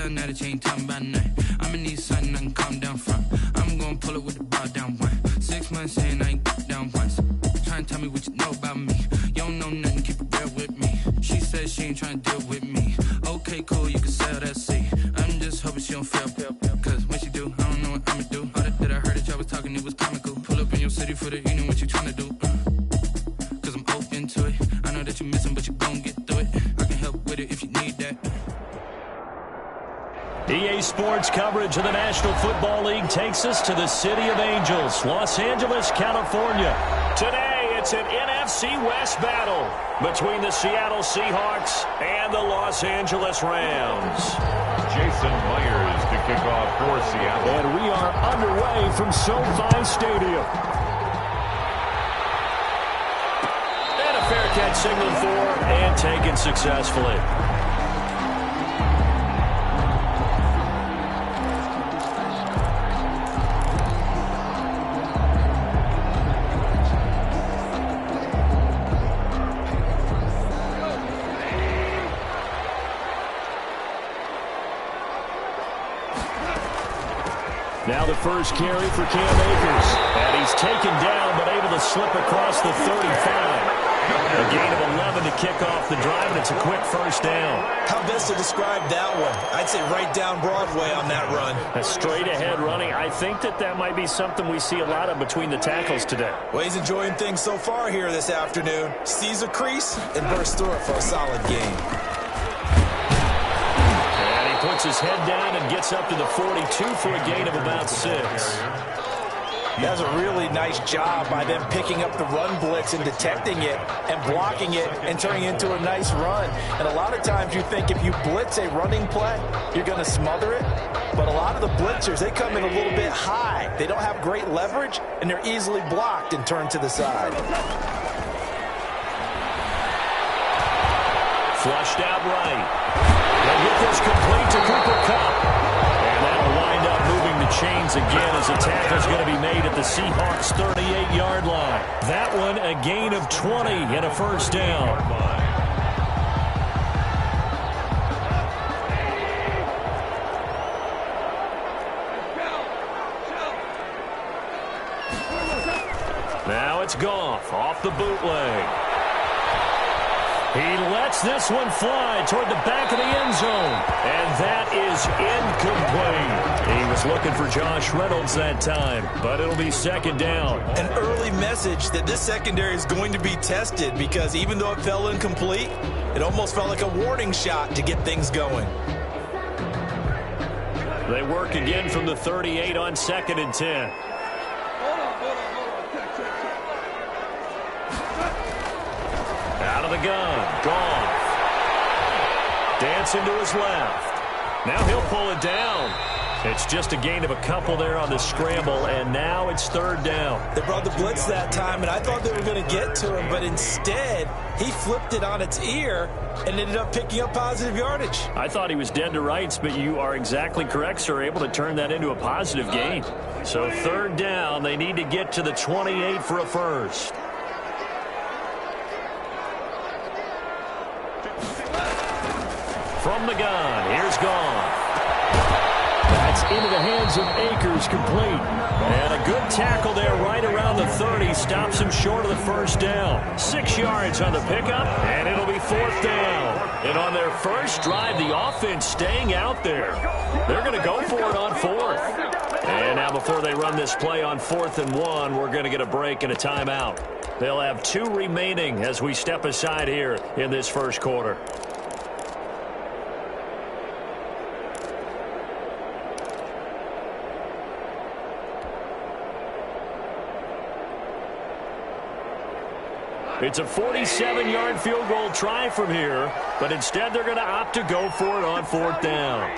tell now that you ain't talking about nothing. I'ma need something I can calm down from. I'm gonna pull it with the ball down one. 6 months saying I ain't down once. Trying to tell me what you know about me. You don't know nothing, keep it real with me. She says she ain't trying to deal with me. Okay, cool, you can sell that seat. I'm just hoping she don't fail. Cause when she do, I don't know what I'ma do. All that I heard that y'all was talking, it was comical. Pull up in your city for the evening, what you trying to do? Cause I'm open to it. I know that you missing, but you gon' get through it. I can help with it if you need that. EA Sports coverage of the National Football League takes us to the City of Angels, Los Angeles, California. Today, it's an NFC West battle between the Seattle Seahawks and the Los Angeles Rams. Jason Myers to kick off for Seattle. And we are underway from SoFi Stadium. And a fair catch signaled for and taken successfully. Now the first carry for Cam Akers. And he's taken down, but able to slip across the 35. A gain of 11 to kick off the drive, and it's a quick first down. How best to describe that one? I'd say right down Broadway on that run. A straight-ahead running. I think that might be something we see a lot of between the tackles today. Well, he's enjoying things so far here this afternoon. Sees a crease and bursts through it for a solid gain. Puts his head down and gets up to the 42 for a gain of about 6. That's a really nice job by them picking up the run blitz and detecting it and blocking it and turning it into a nice run. And a lot of times you think if you blitz a running play, you're going to smother it. But a lot of the blitzers, they come in a little bit high. They don't have great leverage, and they're easily blocked and turned to the side. Flushed out right. They'll get this complete to Cooper Kupp. And that'll wind up moving the chains again as the tackle's going to be made at the Seahawks' 38-yard line. That one a gain of 20 and a first down. Now it's Goff off the bootleg. He lets this one fly toward the back of the end zone. And that is incomplete. He was looking for Josh Reynolds that time, but it'll be second down. An early message that this secondary is going to be tested because even though it fell incomplete, it almost felt like a warning shot to get things going. They work again from the 38 on 2nd and 10. Out of the gun, Goff. Dancing to his left. Now he'll pull it down. It's just a gain of a couple there on the scramble, and now it's third down. They brought the blitz that time, and I thought they were going to get to him, but instead he flipped it on its ear and ended up picking up positive yardage. I thought he was dead to rights, but you are exactly correct, sir, able to turn that into a positive gain. So third down, they need to get to the 28 for a first. From the gun, here's Goff. That's into the hands of Akers, complete. And a good tackle there right around the 30. Stops him short of the first down. 6 yards on the pickup, and it'll be fourth down. And on their first drive, the offense staying out there. They're going to go for it on fourth. And now before they run this play on 4th and 1, we're going to get a break and a timeout. They'll have 2 remaining as we step aside here in this first quarter. It's a 47-yard field goal try from here, but instead they're going to opt to go for it on 4th down.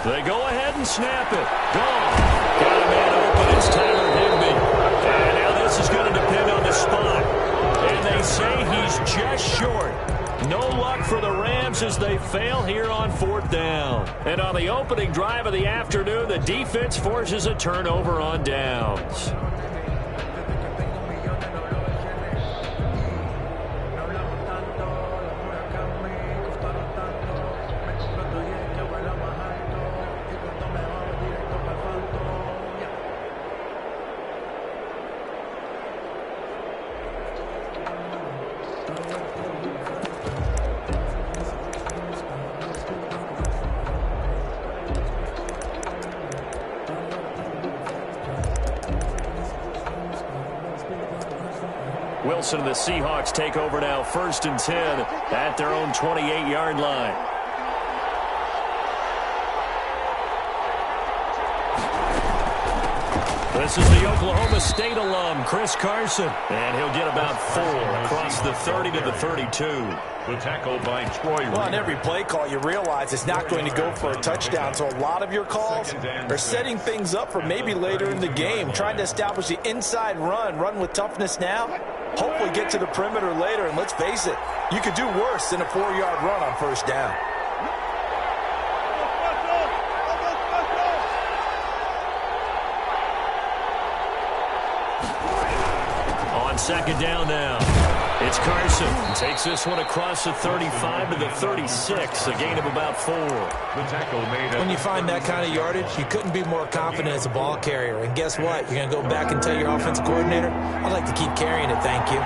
They go ahead and snap it. Goff got a man open. It's Tyler Higbee. And now this is going to depend on the spot. And they say he's just short. No luck for the Rams as they fail here on 4th down. And on the opening drive of the afternoon, the defense forces a turnover on downs. Wilson and the Seahawks take over now, 1st and 10 at their own 28-yard line. This is the Oklahoma State alum, Chris Carson. And he'll get about 4 across the 30 to the 32. The tackle by Troy Reed. Well, on every play call, you realize it's not going to go for a touchdown. So a lot of your calls are setting things up for maybe later in the game, trying to establish the inside run with toughness now, hopefully get to the perimeter later. And let's face it, you could do worse than a 4-yard run on 1st down. On 2nd down now, it's Carson. Takes this one across the 35 to the 36, a gain of about 4. The tackle made. When you find that kind of yardage, you couldn't be more confident as a ball carrier. And guess what? You're going to go back and tell your offensive coordinator, I'd like to keep carrying it, thank you.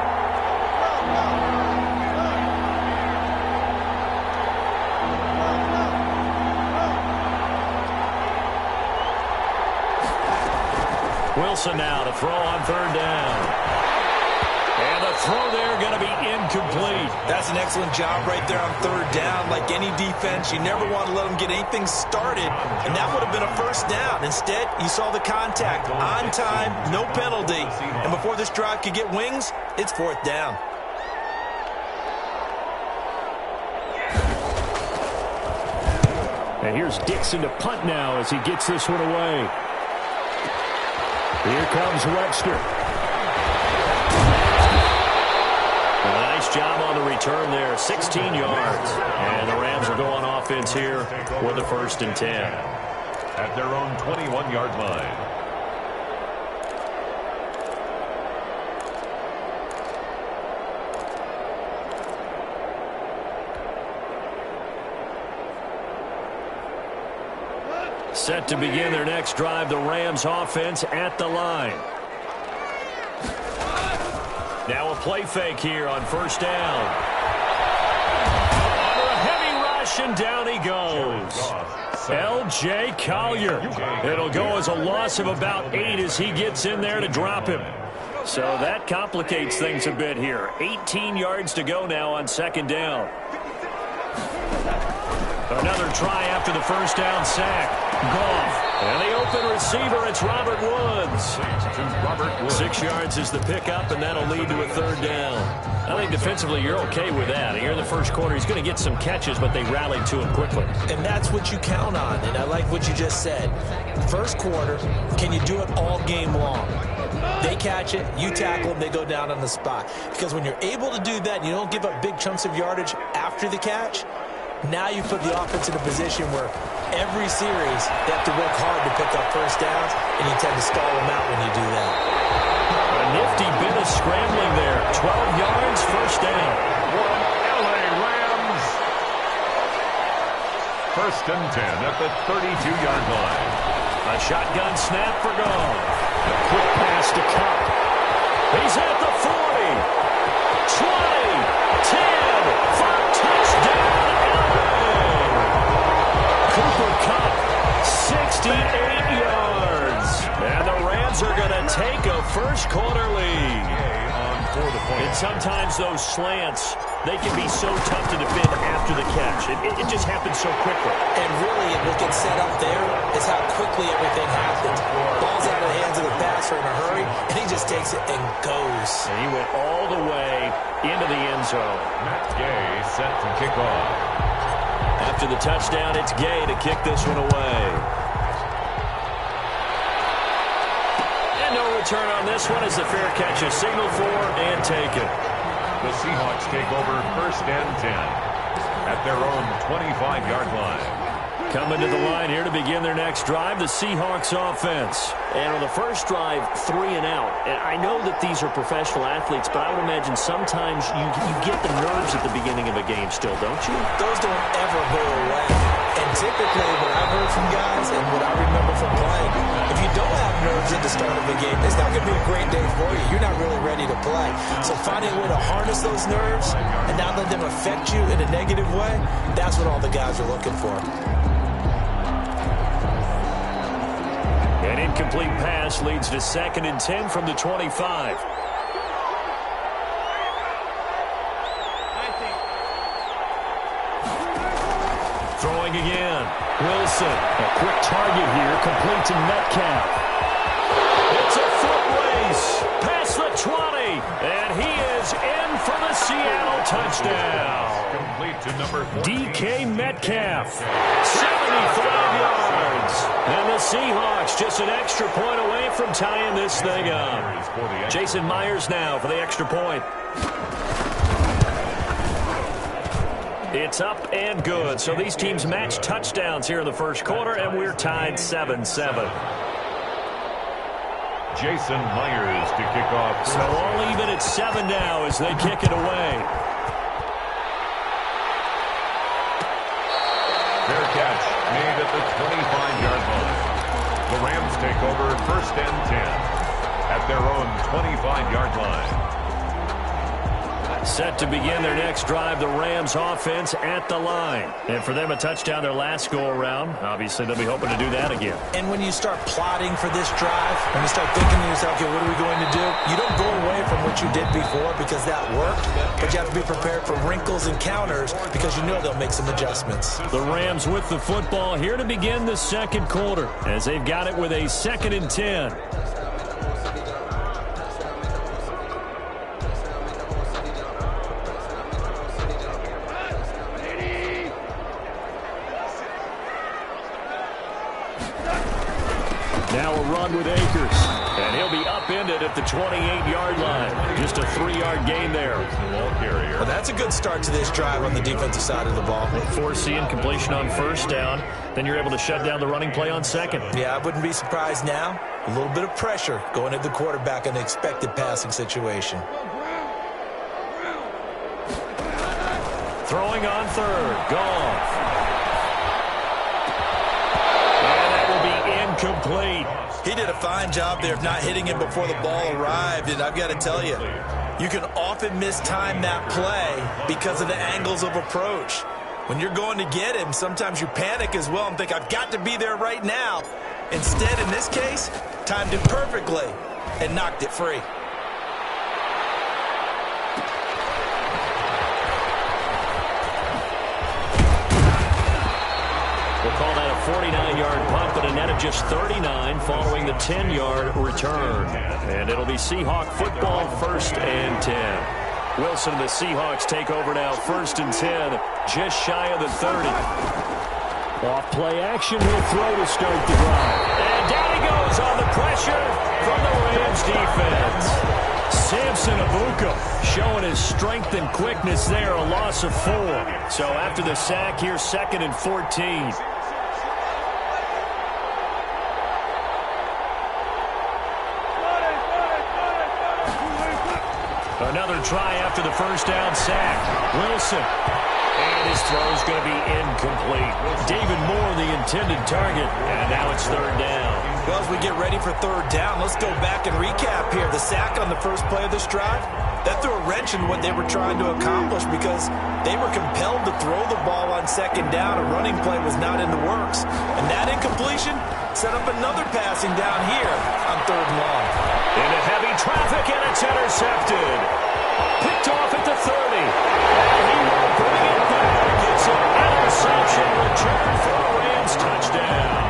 Wilson now to throw on 3rd down. And the throw there going to be incomplete. That's an excellent job right there on 3rd down. Like any defense, you never want to let them get anything started, and that would have been a 1st down. Instead, you saw the contact on time, no penalty, and before this drive could get wings, it's 4th down. And here's Dixon to punt now as he gets this one away. Here comes Webster. A nice job on the return there, 16 yards. And the Rams will go on offense here with the 1st and 10. At their own 21-yard line. Set to begin their next drive, the Rams offense at the line. Now a play fake here on 1st down. Under a heavy rush, and down he goes. L.J. Collier. It'll go as a loss of about 8 as he gets in there to drop him. So that complicates things a bit here. 18 yards to go now on 2nd down. Another try after the 1st down sack. Goff. And the open receiver, it's Robert Woods. 6 yards is the pickup, and that'll lead to a 3rd down. I think defensively you're okay with that. Here in the 1st quarter, he's going to get some catches, but they rallied to him quickly. And that's what you count on, and I like what you just said. 1st quarter, can you do it all game long? They catch it, you tackle them, they go down on the spot. Because when you're able to do that, and you don't give up big chunks of yardage after the catch, now you put the offense in a position where every series they have to work hard to pick up 1st downs, and you tend to stall them out when you do that. A nifty bit of scrambling there. 12 yards, 1st down. LA Rams. 1st and 10 at the 32-yard line. A shotgun snap for Goff. A quick pass to Cup. He's at the 40. 20. 10. For a touchdown. Cooper Kupp, 68 yards. And the Rams are going to take a 1st quarter lead. And sometimes those slants, they can be so tough to defend after the catch. It just happens so quickly. And really, what gets set up there is how quickly everything happens. Ball's out of the hands of the passer in a hurry, and he just takes it and goes. And he went all the way into the end zone. Matt Gay set to kick off. After the touchdown, it's Gay to kick this one away. And no return on this one as the fair catch is signaled for and taken. The Seahawks take over 1st and 10 at their own 25-yard line. Coming to the line here to begin their next drive, the Seahawks offense. And on the 1st drive, 3 and out. And I know that these are professional athletes, but I would imagine sometimes you get the nerves at the beginning of a game still, don't you? Those don't ever go away. And typically, what I've heard from guys and what I remember from playing, if you don't have nerves at the start of a game, it's not going to be a great day for you. You're not really ready to play. So finding a way to harness those nerves and not let them affect you in a negative way, that's what all the guys are looking for. An incomplete pass leads to 2nd and 10 from the 25. Throwing again. Wilson. A quick target here, complete to Metcalf. It's a foot race. Past the 20. And he is in for the Seattle touchdown. Complete to number 14. DK Metcalf. 75 yards. And the Seahawks just an extra point away from tying this thing up. Jason Myers now for the extra point. It's up and good. So these teams match touchdowns here in the first quarter, and we're tied 7-7. Jason Myers to kick off. So all even at 7 now as they kick it away. Fair catch made at the 25-yard line. The Rams take over first and 10 at their own 25-yard line. Set to begin their next drive, the Rams offense at the line. And for them, a touchdown their last go-around. Obviously, they'll be hoping to do that again. And when you start plotting for this drive, when you start thinking to yourself, okay, what are we going to do? You don't go away from what you did before because that worked, but you have to be prepared for wrinkles and counters because you know they'll make some adjustments. The Rams with the football here to begin the second quarter as they've got it with a 2nd and 10. Now a run with Akers, and he'll be upended at the 28-yard line. Just a 3-yard gain there. Well, that's a good start to this drive on the defensive side of the ball. Forcing completion on first down, then you're able to shut down the running play on second. Yeah, I wouldn't be surprised now. A little bit of pressure going at the quarterback in an expected passing situation. Throwing on third, Goff. Complete. He did a fine job there of not hitting him before the ball arrived, and I've got to tell you, you can often mistime that play because of the angles of approach. When you're going to get him, sometimes you panic as well and think, I've got to be there right now. Instead, in this case, timed it perfectly and knocked it free. We'll call that a 49-yard punt, but a net of just 39 following the 10-yard return. And it'll be Seahawk football, 1st and 10. Wilson and the Seahawks take over now, 1st and 10, just shy of the 30. Off play action, he'll throw to start the drive. And down he goes on the pressure from the Rams defense. Samson Abuka showing his strength and quickness there, a loss of 4. So after the sack, here's 2nd and 14. Another try after the first down sack. Wilson. And his throw's going to be incomplete. David Moore, the intended target. And now it's 3rd down. Well, as we get ready for 3rd down, let's go back and recap here. The sack on the first play of this drive, that threw a wrench in what they were trying to accomplish because they were compelled to throw the ball on 2nd down. A running play was not in the works. And that incompletion set up another passing down here on 3rd and long. Into heavy traffic, and it's intercepted. Picked off at the 30. And he will bring it back. It's an interception return for a Rams touchdown.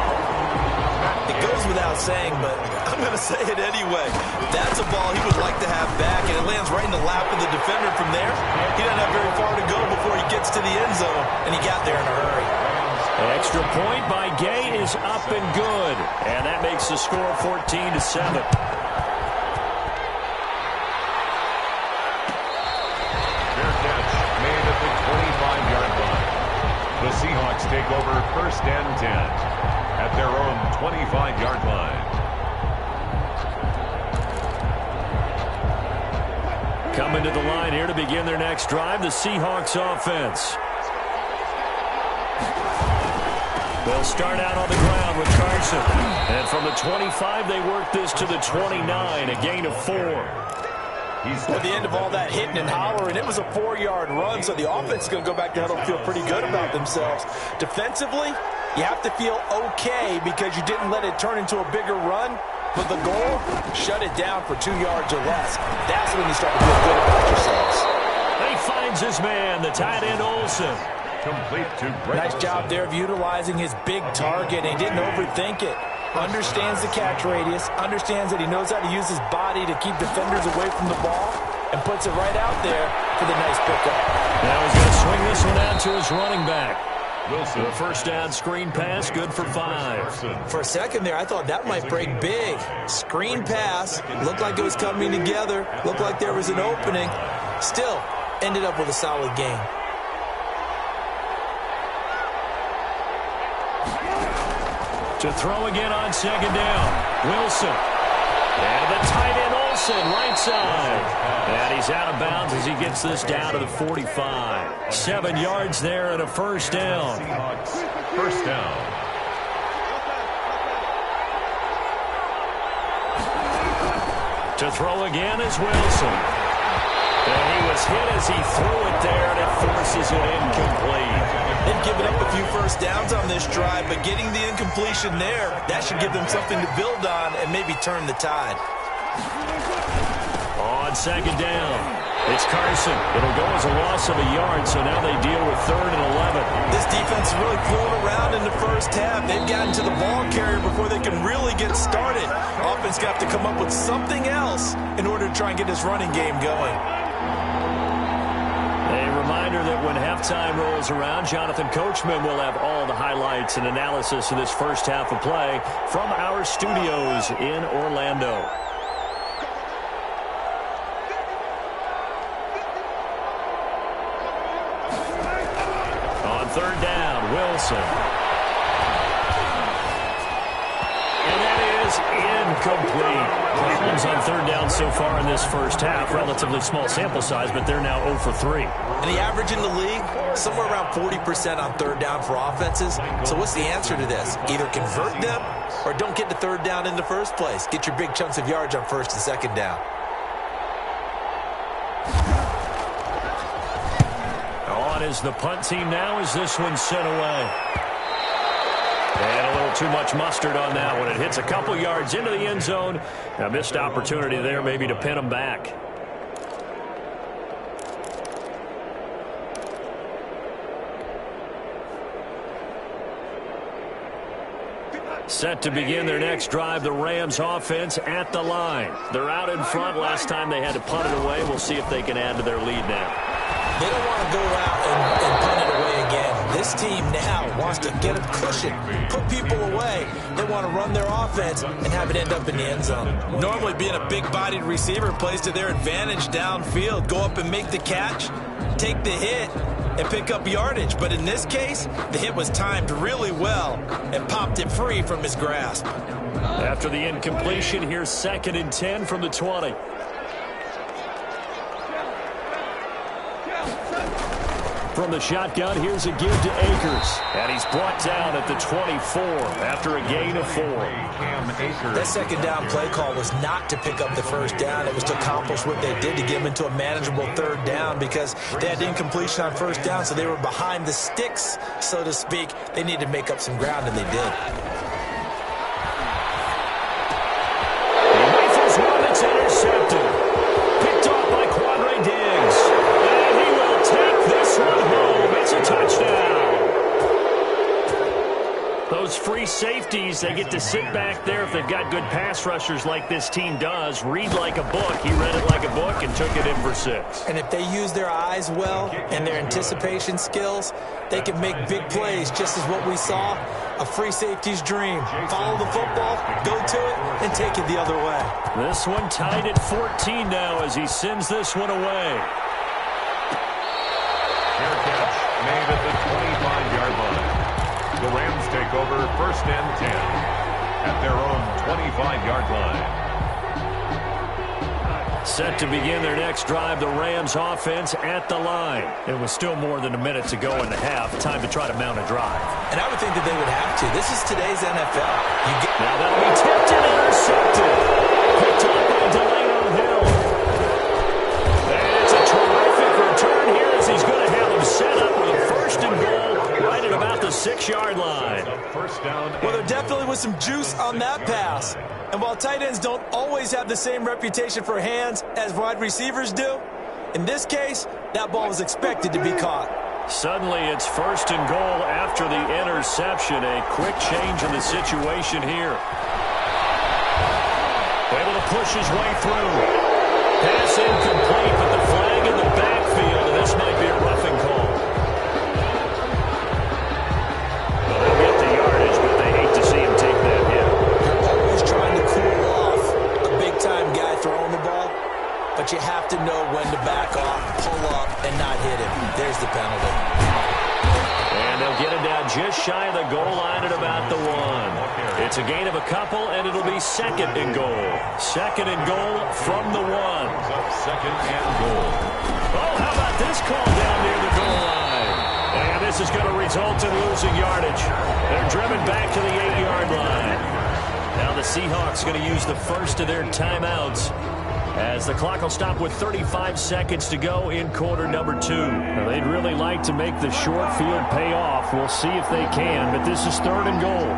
It goes without saying, but I'm going to say it anyway. That's a ball he would like to have back, and it lands right in the lap of the defender from there. He doesn't have very far to go before he gets to the end zone, and he got there in a hurry. Extra point by Gay is up and good. And that makes the score 14-7. The Seahawks take over 1st and 10 at their own 25-yard line. Coming to the line here to begin their next drive, the Seahawks offense. They'll start out on the ground with Carson. And from the 25, they work this to the 29, a gain of 4. At the end of all that hitting and hollering, it was a 4-yard run, so the offense is going to go back to huddle and feel pretty good about themselves. Defensively, you have to feel okay because you didn't let it turn into a bigger run, but the goal, shut it down for 2 yards or less. That's when you start to feel good about yourselves. He finds his man, the tight end Olsen. Complete to Greg. Nice job there of utilizing his big target. He didn't overthink it. Understands the catch radius, understands that he knows how to use his body to keep defenders away from the ball, and puts it right out there for the nice pickup. Now he's going to swing this one out to his running back. Wilson. The first down screen pass, good for 5. For a second there, I thought that might break big. Screen pass, looked like it was coming together, looked like there was an opening. Still, ended up with a solid gain. To throw again on second down, Wilson. And the tight end Olsen, right side. And he's out of bounds as he gets this down to the 45. 7 yards there and a first down. First down. To throw again is Wilson. And he was hit as he threw it there, and it forces it incomplete. They've given up a few first downs on this drive, but getting the incompletion there, that should give them something to build on and maybe turn the tide. On second down, it's Carson. It'll go as a loss of a yard, so now they deal with 3rd and 11. This defense is really fooling around in the first half. They've gotten to the ball carrier before they can really get started. Offense got to come up with something else in order to try and get this running game going. A reminder that when halftime rolls around, Jonathan Coachman will have all the highlights and analysis of this first half of play from our studios in Orlando. On 3rd down, Wilson. Incomplete. Problems on 3rd down so far in this first half. Relatively small sample size, but they're now 0 for 3. And the average in the league, somewhere around 40% on 3rd down for offenses. So what's the answer to this? Either convert them or don't get to 3rd down in the first place. Get your big chunks of yards on 1st and 2nd down. On is the punt team now as this one's sent away. And a little too much mustard on that one. It hits a couple yards into the end zone. A missed opportunity there maybe to pin them back. Set to begin their next drive, the Rams offense at the line. They're out in front. Last time they had to punt it away. We'll see if they can add to their lead now. They don't want to go out and punt it away again. This team now wants to get a cushion, put people away. They want to run their offense and have it end up in the end zone. Normally being a big-bodied receiver plays to their advantage downfield. Go up and make the catch, take the hit, and pick up yardage. But in this case, the hit was timed really well and popped it free from his grasp. After the incompletion, here's 2nd and 10 from the 20. From the shotgun, here's a give to Akers. And he's brought down at the 24 after a gain of 4. That 2nd down play call was not to pick up the 1st down. It was to accomplish what they did to get them into a manageable 3rd down because they had incompletion on 1st down, so they were behind the sticks, so to speak. They needed to make up some ground, and they did. He rifles one that's intercepted. Picked off by Quadre Diggs. And he will take this one home. It's a touchdown. Those free safeties, they get to sit back there if they've got good pass rushers like this team does. Read like a book. He read it like a book and took it in for 6. And if they use their eyes well and their anticipation skills, they can make big plays, just as what we saw, a free safety's dream. Follow the football, go to it, and take it the other way. This one tied at 14 now as he sends this one away. Fair catch made at the 25-yard line. The Rams take over 1st and 10 at their own 25-yard line. Set to begin their next drive, the Rams offense at the line. It was still more than a minute to go in the half. Time to try to mount a drive. And I would think that they would have to. This is today's NFL. Now that'll be tipped and intercepted. Picked up by Delano Hill. And it's a terrific return here as he's going to have him set up with a 1st and goal right at about the 6-yard line. First down. Well, there definitely was some juice on that pass. And while tight ends don't always have the same reputation for hands as wide receivers do, in this case, that ball was expected to be caught. Suddenly it's 1st and goal after the interception. A quick change in the situation here. Able to push his way through. Pass incomplete, but the flag in the backfield, and this might be a roughing call. Well, they'll get the yardage, but they hate to see him take that hit. You're always trying to cool off a big-time guy throwing the ball, but you have to know when to back off, pull up, and not hit him. There's the penalty. And they'll get it down just shy of the goal line at about the 1. It's a gain of a couple, and it'll be 2nd and goal. 2nd and goal from the 1. Second and goal. Oh, how about this call down near the goal line? And this is going to result in losing yardage. They're driven back to the 8-yard line. Now the Seahawks going to use the first of their timeouts, as the clock will stop with 35 seconds to go in quarter number 2. Now, they'd really like to make the short field pay off. We'll see if they can, but this is 3rd and goal.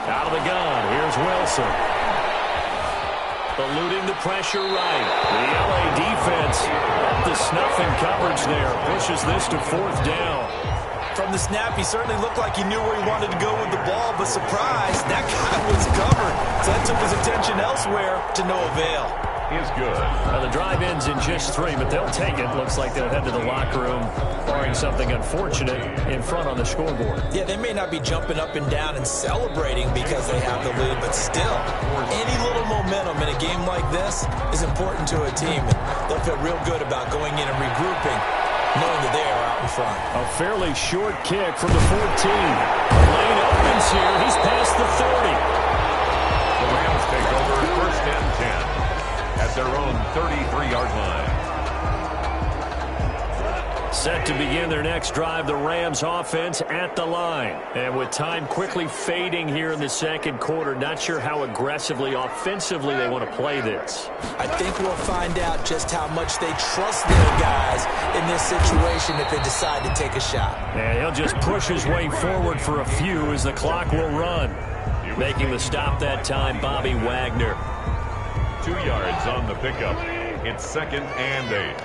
Out of the gun, here's Wilson. Eluding the pressure right. The LA defense up to snuff in coverage there. Pushes this to 4th down. From the snap, he certainly looked like he knew where he wanted to go with the ball, but surprise, that guy was covered. So that took his attention elsewhere to no avail. Is good. The drive ends in just 3, but they'll take it. Looks like they'll head to the locker room, barring something unfortunate in front on the scoreboard. Yeah, they may not be jumping up and down and celebrating because they have the lead, but still, any little momentum in a game like this is important to a team. And they'll feel real good about going in and regrouping, knowing that they are out in front. A fairly short kick from the 14. Lane opens here. He's past the 30. The Rams take over 1st and 10 at their own 33-yard line. Set to begin their next drive, the Rams offense at the line. And with time quickly fading here in the 2nd quarter, not sure how aggressively, offensively they want to play this. I think we'll find out just how much they trust their guys in this situation if they decide to take a shot. And he'll just push his way forward for a few as the clock will run. Making the stop that time, Bobby Wagner. 2 yards on the pickup. It's 2nd and 8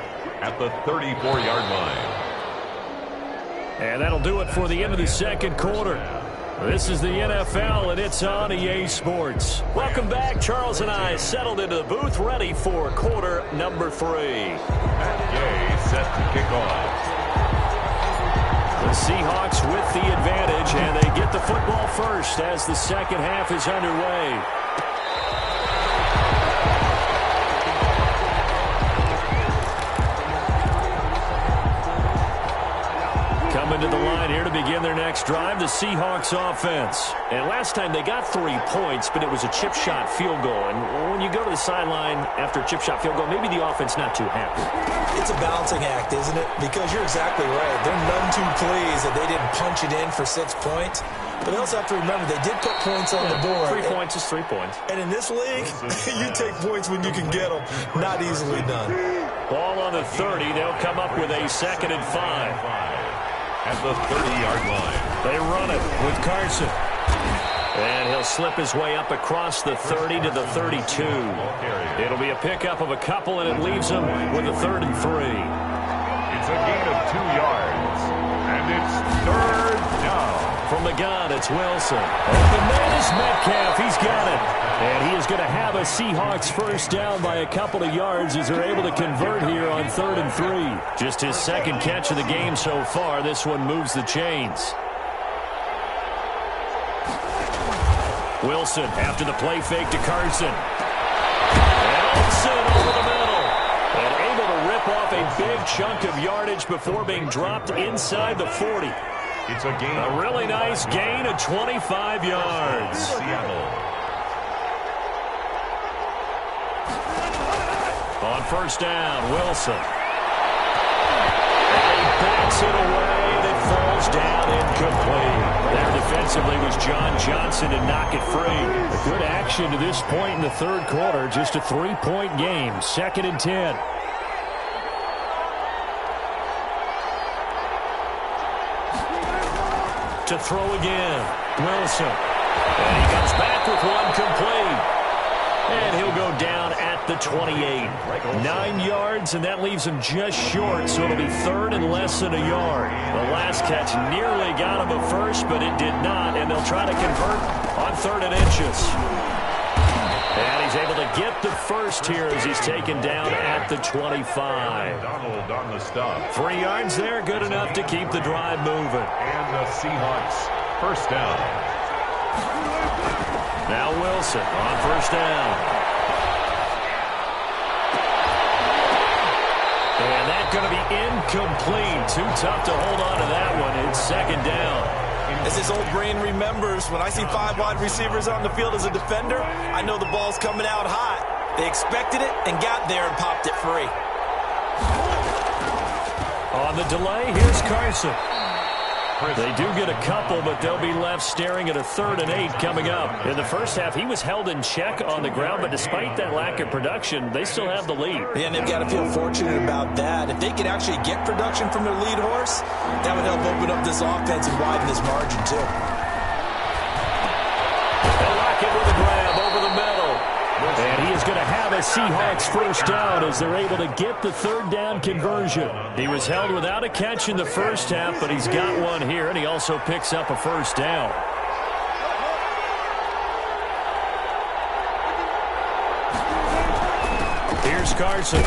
at the 34-yard line. And that'll do it for the end of the 2nd quarter. This is the NFL, and it's on EA Sports. Welcome back. Charles and I settled into the booth, ready for quarter number 3. Matt Gay set to kick off. The Seahawks with the advantage, and they get the football first as the 2nd half is underway. Coming to the line here to begin their next drive, the Seahawks offense. And last time they got 3 points, but it was a chip shot field goal. And when you go to the sideline after a chip shot field goal, maybe the offense not too happy. It's a balancing act, isn't it? Because you're exactly right. They're none too pleased that they didn't punch it in for 6 points. But they also have to remember they did put points on the board. 3 points is 3 points. And in this league, you take points when you can get them. Not easily done. Ball on the 30. They'll come up with a 2nd and 5. At the 30-yard line. They run it with Carson. And he'll slip his way up across the 30 to the 32. It'll be a pickup of a couple, and it leaves them with a 3rd and 3. It's a gain of 2 yards. And it's 3rd down. From the gun, it's Wilson. The man is Metcalf. He's got it. And he is going to have a Seahawks first down by a couple of yards as they're able to convert here on 3rd and 3. Just his 2nd catch of the game so far. This one moves the chains. Wilson after the play fake to Carson. And Wilson over the middle. And able to rip off a big chunk of yardage before being dropped inside the 40. It's a gain. A really nice gain of 25 yards. Seattle. On first down, Wilson. And he backs it away, and it falls down incomplete. There defensively was John Johnson to knock it free. A good action to this point in the 3rd quarter. Just a 3-point game. 2nd and 10. To throw again, Wilson. And he comes back with one complete. And he'll go down at the 28. 9 yards, and that leaves him just short, so it'll be third and less than a yard. The last catch nearly got him a first, but it did not, and they'll try to convert on 3rd and inches. And he's able to get the first here as he's taken down at the 25. Donald on the stop. 3 yards there, good enough to keep the drive moving. And the Seahawks first down. Now Wilson on first down. And that's going to be incomplete. Too tough to hold on to that one. It's 2nd down. As his old brain remembers, when I see 5 wide receivers on the field as a defender, I know the ball's coming out hot. They expected it and got there and popped it free. On the delay, here's Carson. They do get a couple, but they'll be left staring at a 3rd and 8 coming up. In the first half, he was held in check on the ground, but despite that lack of production, they still have the lead. Yeah, and they've got to feel fortunate about that. If they could actually get production from their lead horse, that would help open up this offense and widen this margin, too. They'll lock it with a grab over the middle. And he is going to have a Seahawks first down as they're able to get the 3rd down conversion. He was held without a catch in the first half, but he's got one here, and he also picks up a first down. Here's Carson.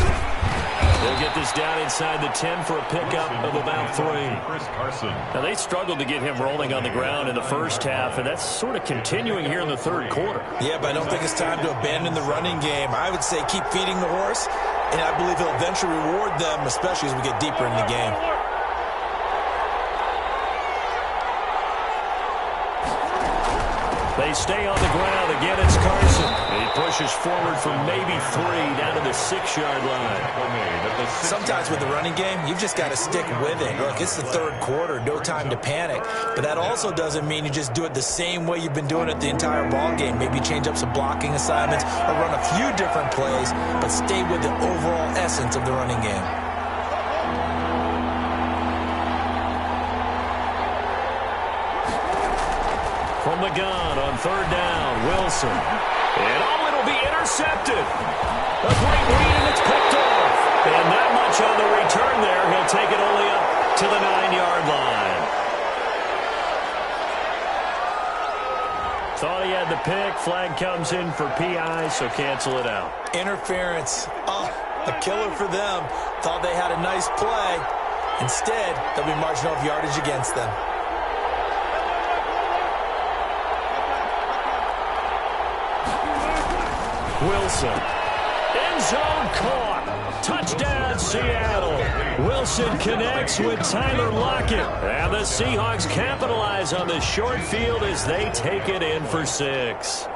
They'll get this down inside the 10 for a pickup of about 3. Chris Carson. Now, they struggled to get him rolling on the ground in the first half, and that's sort of continuing here in the 3rd quarter. Yeah, but I don't think it's time to abandon the running game. I would say keep feeding the horse, and I believe he'll eventually reward them, especially as we get deeper in the game. They stay on the ground. Again, it's Carson. He pushes forward for maybe 3 down to the 6-yard line. Sometimes with the running game, you've just got to stick with it. Look, it's the 3rd quarter, no time to panic. But that also doesn't mean you just do it the same way you've been doing it the entire ball game. Maybe change up some blocking assignments or run a few different plays, but stay with the overall essence of the running game. From the gun on 3rd down, Wilson. And it'll be intercepted. A great read, and it's picked off. And not much on the return there. He'll take it only up to the 9-yard line. Thought he had the pick. Flag comes in for PI, so cancel it out. Interference. Oh, a killer for them. Thought they had a nice play. Instead, they'll be marching off yardage against them. Wilson. End zone caught. Touchdown, Seattle. Wilson connects with Tyler Lockett. And the Seahawks capitalize on the short field as they take it in for 6.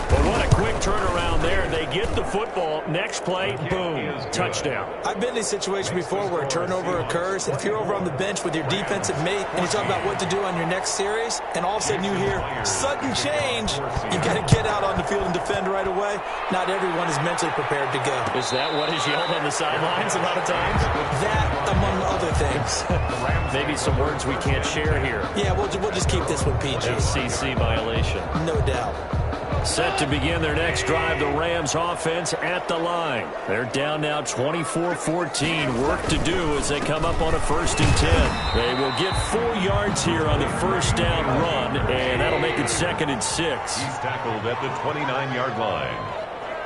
But what a quick turnaround there. They get the football. Next play, boom, touchdown. I've been in a situation before where a turnover occurs, and if you're over on the bench with your defensive mate and you talk about what to do on your next series, and all of a sudden you hear sudden change, you've got to get out on the field and defend right away. Not everyone is mentally prepared to go. Is that what is yelled on the sidelines a lot of times? That, among other things. Maybe some words we can't share here. Yeah, we'll just keep this one PG. FCC violation. No doubt. Set to begin their next drive, the Rams offense at the line. They're down now 24-14. Work to do as they come up on a 1st and 10. They will get 4 yards here on the first down run, and that'll make it 2nd and 6. He's tackled at the 29-yard line.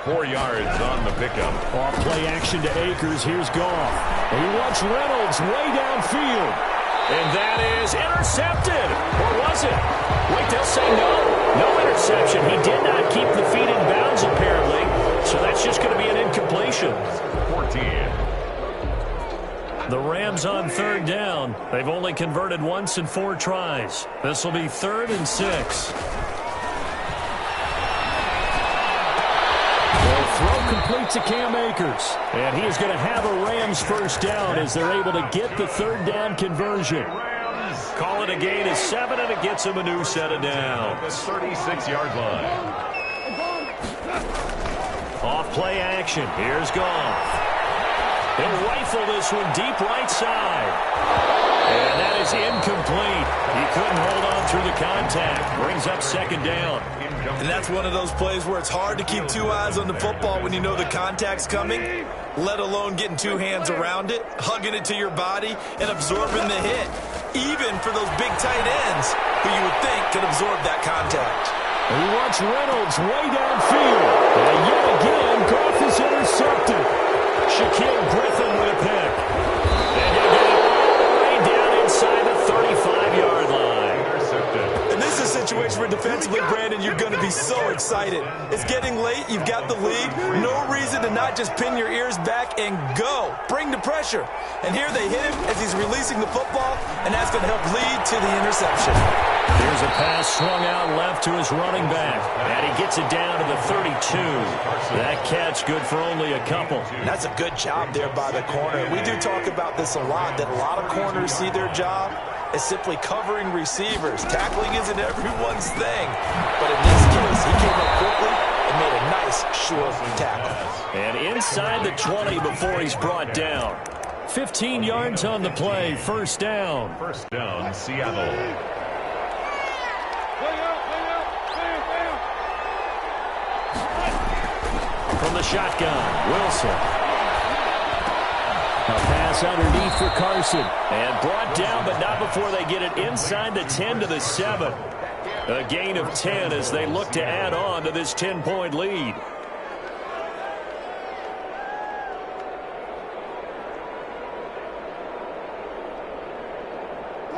4 yards on the pickup. Off play action to Akers. Here's Goff. He wants Reynolds way downfield. And that is intercepted. Or was it? Wait, they'll say no. No interception. He did not keep the feet in bounds, apparently. So that's just going to be an incompletion. 14. The Rams on 3rd down. They've only converted once in 4 tries. This will be 3rd and 6. Throw complete to Cam Akers. And he is going to have a Rams first down as they're able to get the 3rd down conversion. Call it a gain of 7, and it gets him a new set of downs. The 36-yard line. Off play action. Here's Goff. He'll rifle this one deep right side. And that is incomplete. He couldn't hold on through the contact. Brings up second down. And that's one of those plays where it's hard to keep two eyes on the football when you know the contact's coming, let alone getting two hands around it, hugging it to your body, and absorbing the hit, even for those big tight ends who you would think could absorb that contact. He wants Reynolds way downfield. And yet again, Goff is intercepted. Shaquille Griffin with a pick. And he'll get it all the way down inside the 35-yard line. And this is a situation where defensively, Brandon, you're going to be so excited. It's getting late. You've got the lead. No reason to not just pin your ears back and go. Bring the pressure. And here they hit him as he's releasing the football, and that's going to help lead to the interception. Here's a pass swung out left to his running back. And he gets it down to the 32. That catch good for only a couple. That's a good job there by the corner. We do talk about this a lot, that a lot of corners see their job as simply covering receivers. Tackling isn't everyone's thing. But in this case, he came up quickly and made a nice, short tackle. And inside the 20 before he's brought down. 15 yards on the play. First down. First down, Seattle. From the shotgun, Wilson. A pass underneath for Carson. And brought down, but not before they get it inside the 10 to the 7. A gain of 10 as they look to add on to this 10-point lead.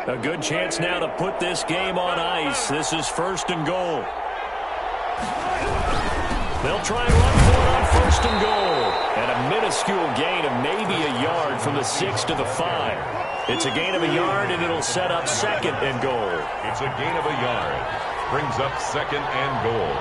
A good chance now to put this game on ice. This is first and goal. They'll try and run for it on first and goal. And a minuscule gain of maybe a yard from the 6 to the 5. It's a gain of a yard, and it'll set up second and goal. It's a gain of a yard. Brings up second and goal.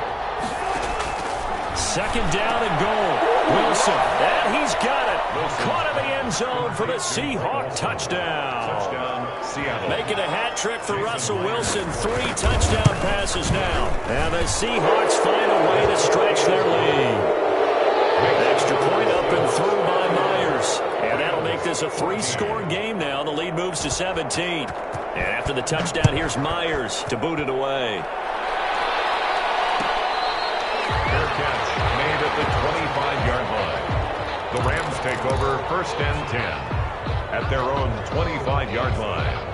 Second down and goal. Wilson, and he's got it. Caught in the end zone for the Seahawk touchdown. Touchdown, Seattle. Making a hat trick for Russell Wilson. 3 touchdown passes now. And the Seahawks find a way to stretch their lead. Extra point up and through by Myers. And that'll make this a 3-score game now. The lead moves to 17. And after the touchdown, here's Myers to boot it away. Fair catch made at the 25-yard line. The Rams take over first and 10 at their own 25-yard line.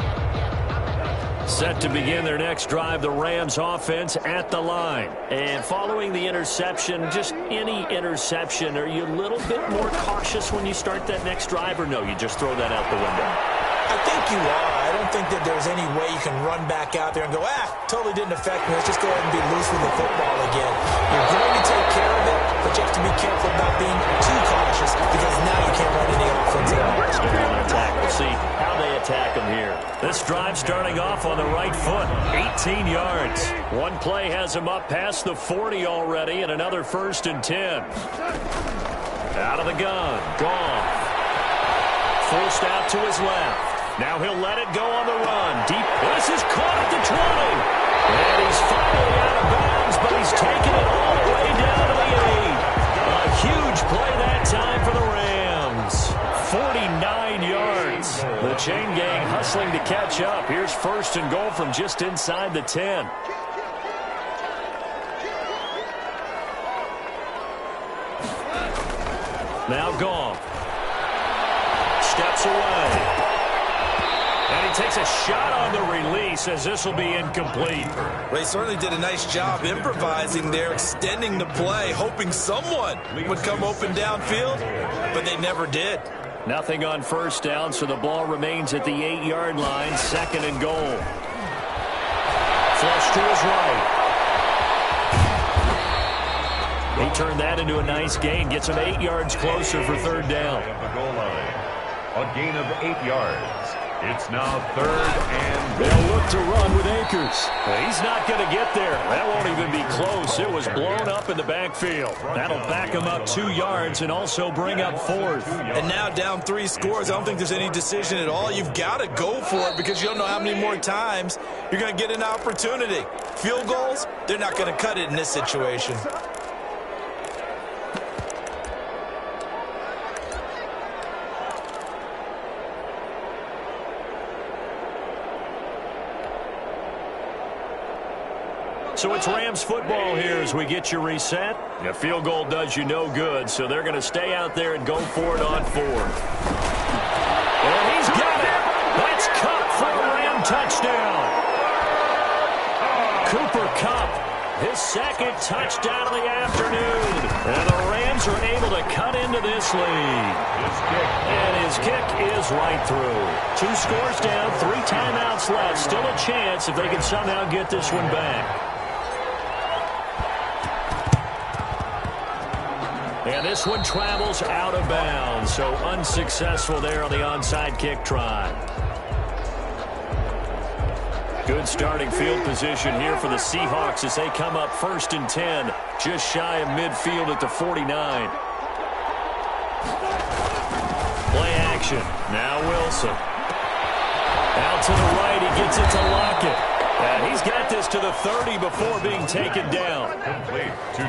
Set to begin their next drive, the Rams offense at the line. And following the interception, just any interception, are you a little bit more cautious when you start that next drive, or no, you just throw that out the window? I think you are. I don't think that there's any way you can run back out there and go, totally didn't affect me. Let's just go ahead and be loose with the football again. You're going to take care of it, but you have to be careful about being too cautious because now you can't run any offense at all. Attack. We'll see how they attack them here. This drive starting off on the right foot, 18 yards. One play has him up past the 40 already, and another first and 10. Out of the gun, Goff. Forced out to his left. Now he'll let it go on the run. Deep. This is caught at the 20. And he's finally out of bounds, but he's taken it all the way down to the 8. A huge play that time for the Rams. 49 yards. The chain gang hustling to catch up. Here's first and goal from just inside the 10. Now Goff. Steps away. And he takes a shot on the release as this will be incomplete. They certainly did a nice job improvising there, extending the play, hoping someone would come open downfield, but they never did. Nothing on first down, so the ball remains at the 8-yard line, second and goal. Flush to his right. He turned that into a nice gain, gets him 8 yards closer for third down. The goal line. A gain of 8 yards. It's now third and goal. They'll look to run with Akers. He's not going to get there. That won't even be close. It was blown up in the backfield. That'll back him up 2 yards and also bring up fourth. And now down 3 scores. I don't think there's any decision at all. You've got to go for it because you don't know how many more times you're going to get an opportunity. Field goals, they're not going to cut it in this situation. So it's Rams football here as we get you reset. A field goal does you no good, so they're going to stay out there and go for it on 4th. And he's got it. That's Kupp for a Ram touchdown. Cooper Kupp, his second touchdown of the afternoon. And the Rams are able to cut into this lead. And his kick is right through. 2 scores down, 3 timeouts left. Still a chance if they can somehow get this one back. And this one travels out of bounds, so unsuccessful there on the onside kick try. Good starting field position here for the Seahawks as they come up 1st and 10, just shy of midfield at the 49. Play action. Now Wilson. Out to the right, he gets it to Lockett. And he's got this to the 30 before being taken down.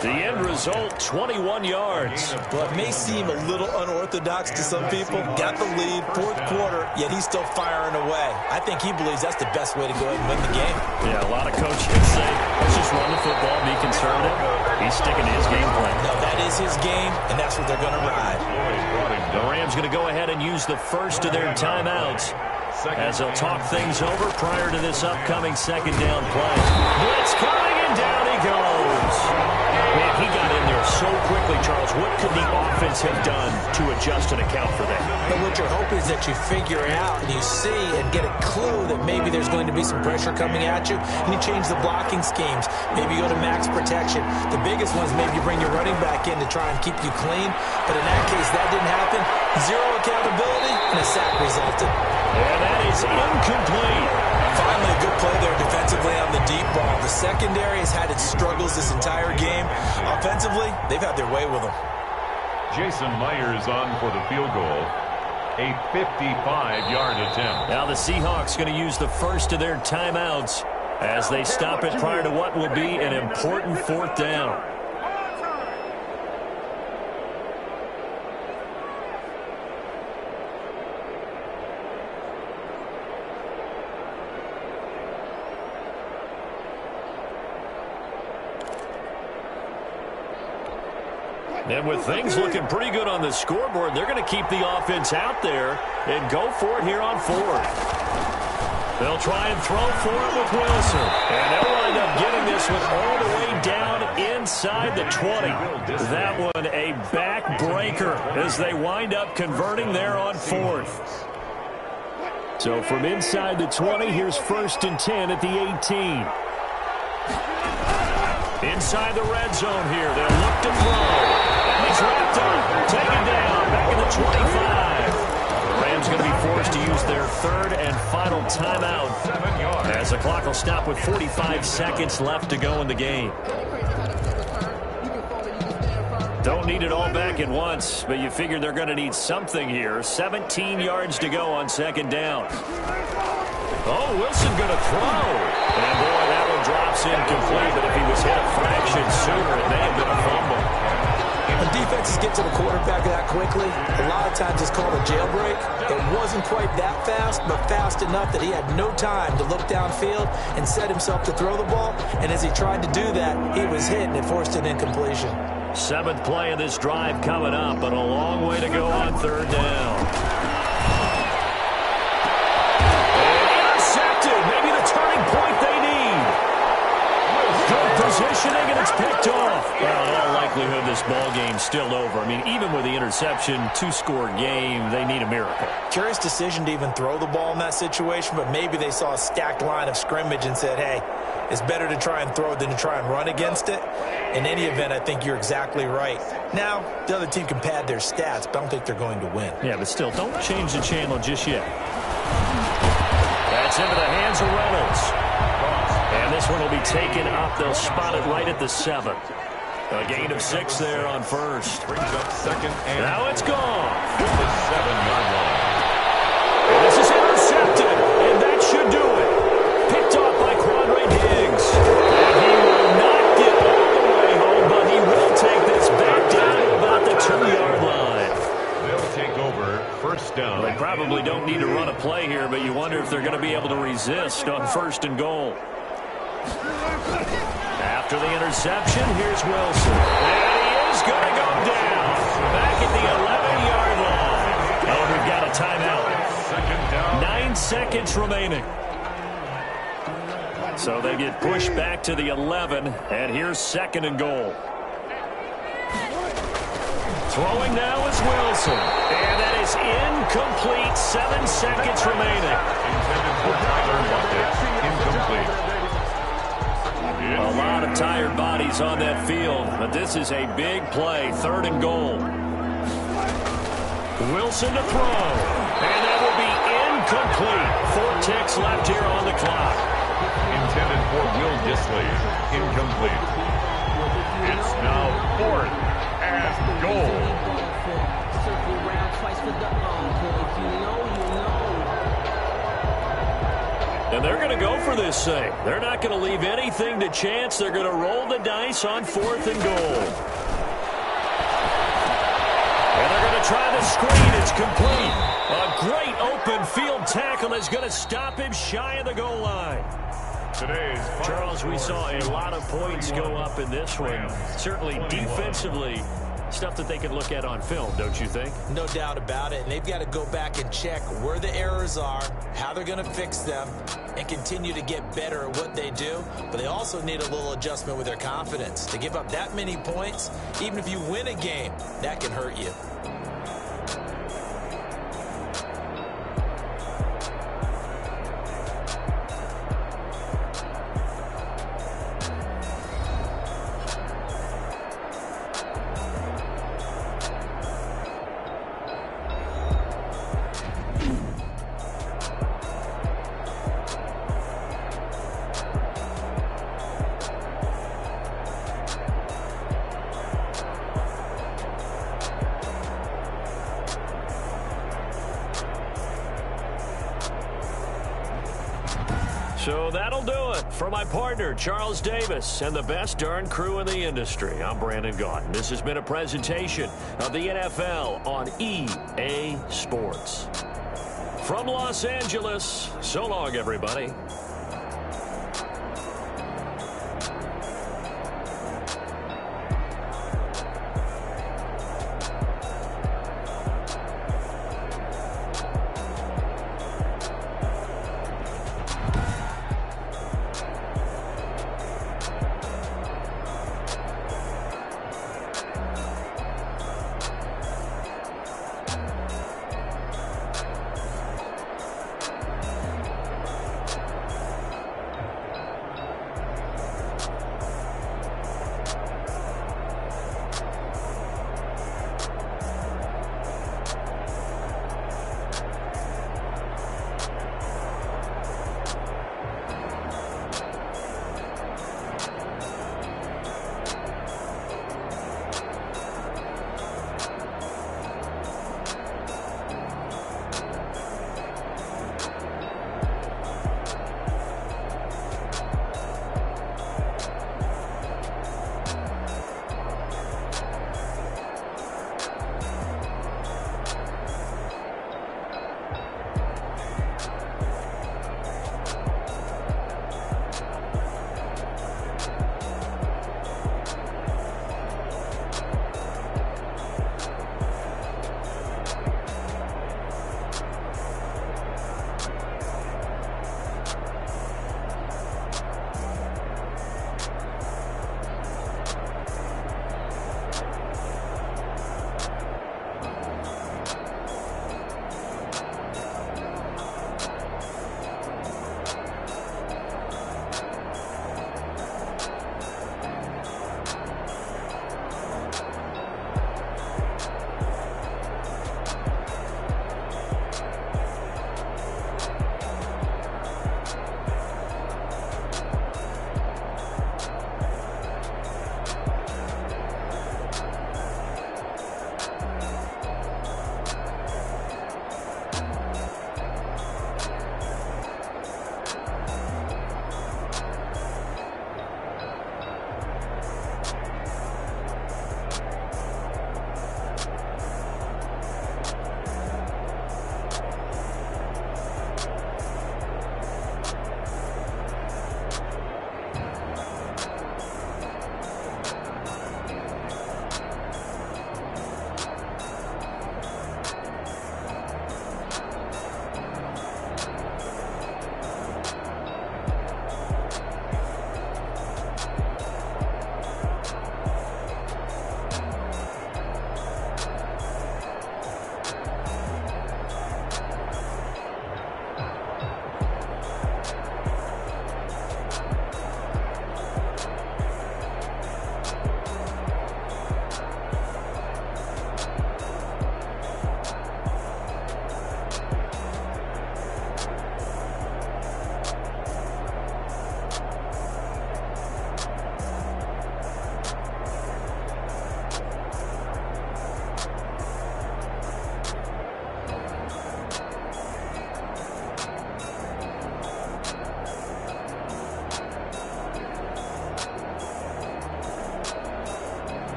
The end result, 21 yards. Well, it may seem a little unorthodox to some people. Got the lead, 4th quarter, yet he's still firing away. I think he believes that's the best way to go ahead and win the game. Yeah, a lot of coaches say, let's just run the football, be conservative. He's sticking to his game plan. No, that is his game, and that's what they're going to ride. The Rams going to go ahead and use the first of their timeouts as they'll talk things over prior to this upcoming 2nd down play. Blitz coming, and down he goes. Man, he got in there so quickly, Charles. What could the offense have done to adjust and account for that? But what you're hoping is that you figure it out and you see and get a clue that maybe there's going to be some pressure coming at you, and you change the blocking schemes. Maybe you go to max protection. The biggest one is maybe you bring your running back in to try and keep you clean. But in that case, that didn't happen. 0 accountability, and a sack resulted. And that is incomplete. Finally, a good play there defensively on the deep ball. The secondary has had its struggles this entire game. Offensively, they've had their way with them. Jason Myers on for the field goal. A 55-yard attempt. Now the Seahawks going to use the first of their timeouts as they stop it prior to what will be an important 4th down. And with things looking pretty good on the scoreboard, they're going to keep the offense out there and go for it here on 4th. They'll try and throw for it with Wilson. And they'll wind up getting this one all the way down inside the 20. That one a backbreaker as they wind up converting there on 4th. So from inside the 20, here's 1st and 10 at the 18. Inside the red zone here, they'll look to throw. And he's wrapped up, taken down, back in the 25. The Rams going to be forced to use their 3rd and final timeout as the clock will stop with 45 seconds left to go in the game. Don't need it all back at once, but you figure they're going to need something here. 17 yards to go on 2nd down. Oh, Wilson going to throw. And boy, that one drops incomplete, but if he was hit a fraction sooner, it may have been a fumble. When defenses get to the quarterback that quickly, a lot of times it's called a jailbreak. It wasn't quite that fast, but fast enough that he had no time to look downfield and set himself to throw the ball. And as he tried to do that, he was hit and it forced an incompletion. 7th play of this drive coming up, but a long way to go on 3rd down. Maybe the turning point they need. Good positioning, and it's picked off. Well, in all likelihood, this ball game's still over. I mean, even with the interception, 2-score game, they need a miracle. Curious decision to even throw the ball in that situation, but maybe they saw a stacked line of scrimmage and said, hey, it's better to try and throw than to try and run against it. In any event, I think you're exactly right. Now, the other team can pad their stats, but I don't think they're going to win. Yeah, but still, don't change the channel just yet. That's into the hands of Reynolds. And this one will be taken up. They'll spot it right at the 7. A gain of 6 there on 1st. Brings up 2nd and now it's gone. At the 7-yard line. And this is intercepted, and that should do it. Picked off by Quandre Diggs. And he will not get all the way home, but he will take this back down to about the 2-yard line. They'll take over 1st down. They probably don't need to run a play here, but you wonder if they're going to be able to resist on 1st and goal. After the interception, here's Wilson. And he is going to go down. Back at the 11-yard line. And we've got a timeout. 9 seconds remaining. So they get pushed back to the 11, and here's 2nd and goal. Throwing now is Wilson, and that is incomplete. 7 seconds remaining. Intended for Tyler Lockett. Incomplete. A lot of tired bodies on that field, but this is a big play. 3rd and goal. Wilson to throw, and that will be incomplete. 4 ticks left here on the clock. Intended for Will Disley. Incomplete. It's now 4th and goal. And they're going to go for this thing. They're not going to leave anything to chance. They're going to roll the dice on 4th and goal. And they're going to try the screen. It's complete. A great open field tackle is going to stop him shy of the goal line. Charles, we saw a lot of points go up in this one. Certainly defensively, stuff that they can look at on film, don't you think? No doubt about it. And they've got to go back and check where the errors are, how they're going to fix them, and continue to get better at what they do. But they also need a little adjustment with their confidence. To give up that many points, even if you win a game, that can hurt you. So that'll do it for my partner, Charles Davis, and the best darn crew in the industry. I'm Brandon Gaudin. This has been a presentation of the NFL on EA Sports. From Los Angeles, so long, everybody.